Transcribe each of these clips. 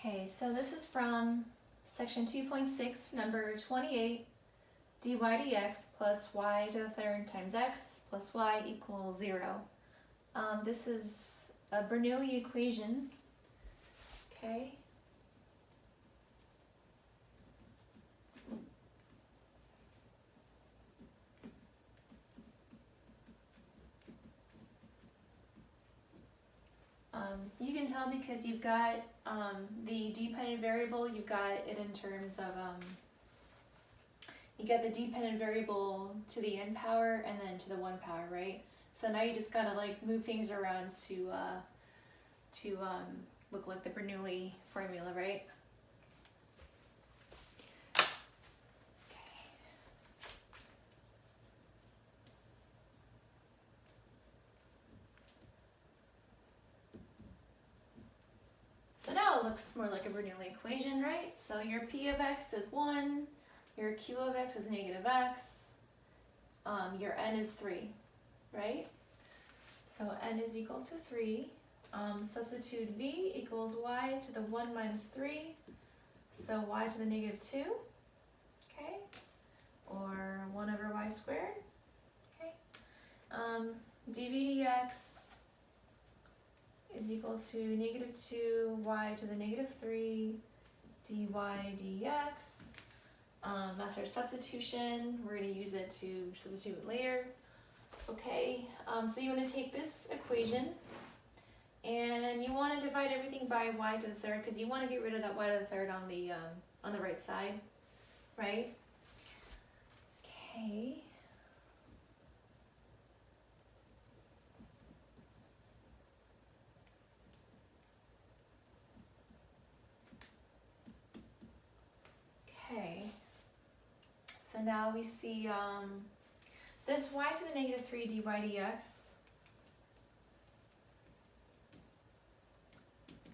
Okay, so this is from section 2.6, number 28, dy dx plus y to the third times x plus y equals 0. This is a Bernoulli equation, okay? You can tell because you've got the dependent variable, you've got it in terms of, you get the dependent variable to the n power and then to the 1 power, right? So now you just gotta like move things around to look like the Bernoulli formula, right? So now it looks more like a Bernoulli equation, right? So your p of x is 1, your q of x is negative x, your n is 3, right? So n is equal to 3. Substitute v equals y to the 1 minus 3, so y to the negative 2, okay? Or 1 over y squared, okay? dv dx is equal to negative 2 y to the negative 3 dy dx. That's our substitution. We're going to use it to substitute it later. Okay, so you want to take this equation and you want to divide everything by y to the third because you want to get rid of that y to the third on the right side, right? Okay. Okay, so now we see this y to the negative 3 dy dx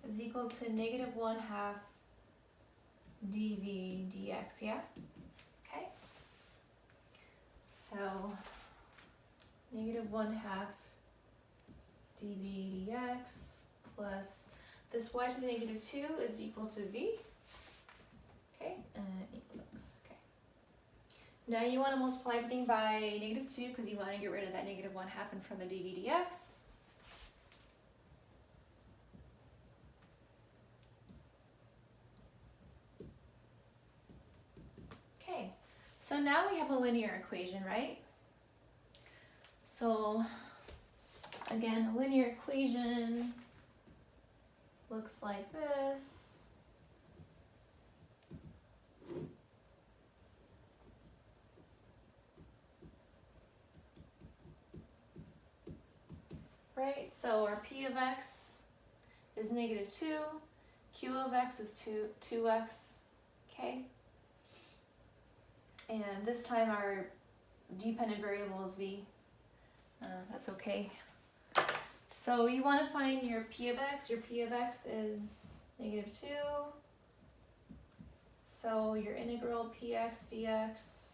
is equal to negative 1/2 dv dx, yeah? Okay, so negative 1/2 dv dx plus this y to the negative 2 is equal to v. Okay, and equals x. Okay. Now you want to multiply everything by negative 2 because you want to get rid of that negative 1/2 in front of the dv dx. Okay, so now we have a linear equation, right? So again, a linear equation looks like this. Right, so our p of x is negative 2, q of x is 2x, okay? And this time our dependent variable is v. That's okay. So you want to find your p of x. Your p of x is negative 2. So your integral px dx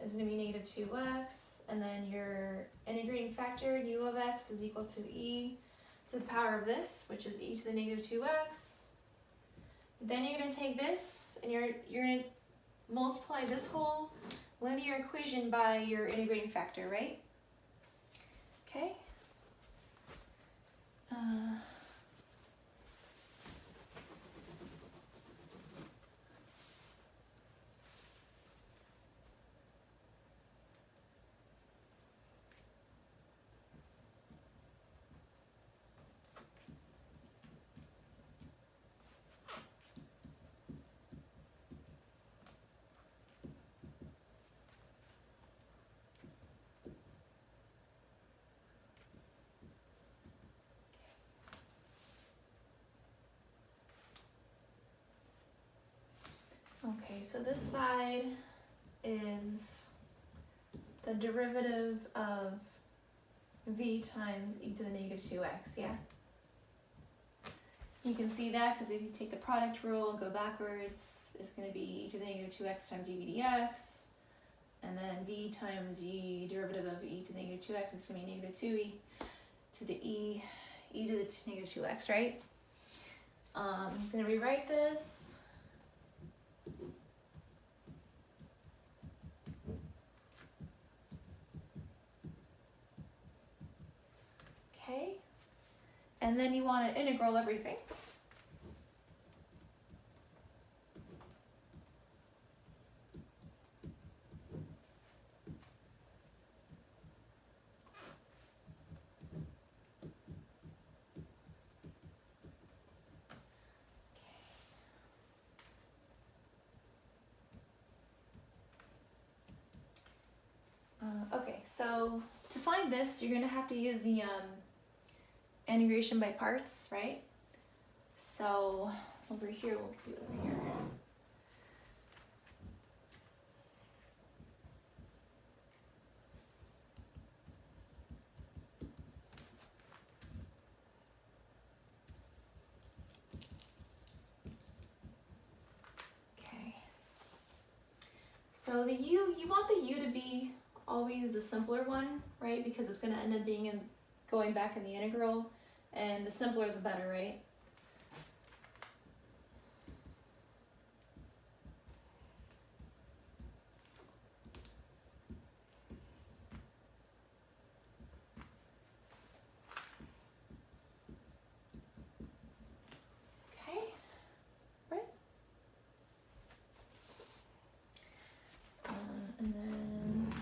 is going to be negative 2x. And then your integrating factor, u of x, is equal to e to the power of this, which is e to the negative 2x. Then you're going to take this, and you're going to multiply this whole linear equation by your integrating factor, right? Okay. Okay, so this side is the derivative of v times e to the negative 2x, yeah? You can see that because if you take the product rule, go backwards, it's going to be e to the negative 2x times dv dx, and then v times e derivative of e to the negative 2x, it's going to be negative 2e to the e to the negative 2x, right? I'm just going to rewrite this. Okay. And then you want to integral everything. Okay, so to find this, you're going to have to use the integration by parts, right? So over here, we'll do it over here. Okay. So the u, you want the u to be always the simpler one, right? Because it's going to end up being going back in the integral, and the simpler the better, right? Okay, right? And then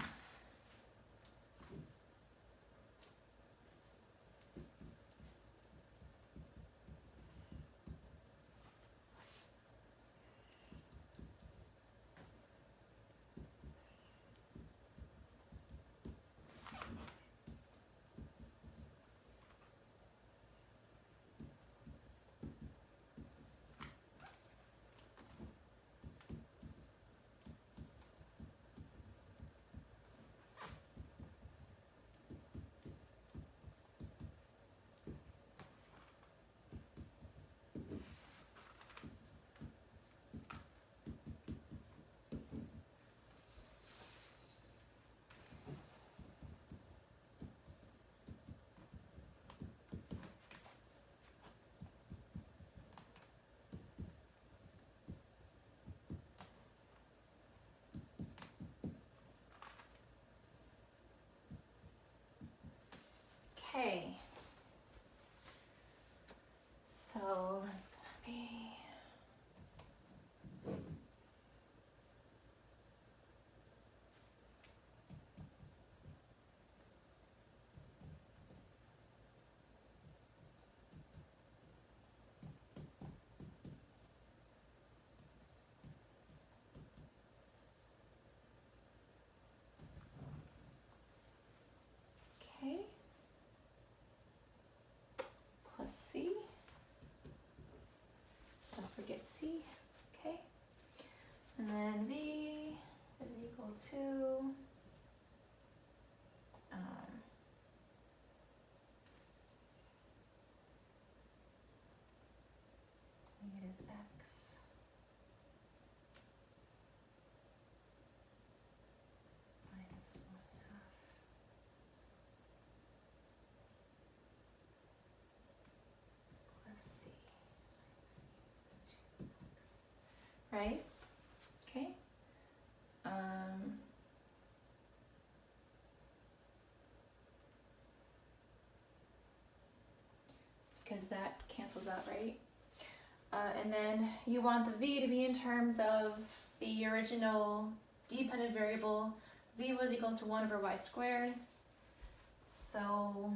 okay. So that's gonna be okay. Plus c. Don't forget c. Okay. And then v is equal to negative x minus 1/2 plus c minus 2x. Right? Okay. Because that cancels out, right? And then you want the v to be in terms of the original dependent variable. V was equal to 1 over y squared. So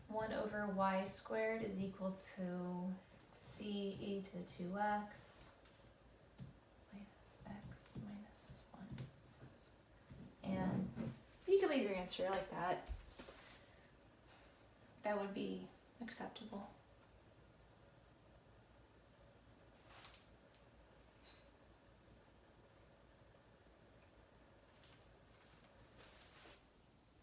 1 over y squared is equal to c e to the 2x minus x minus 1. And you can leave your answer like that. That would be acceptable.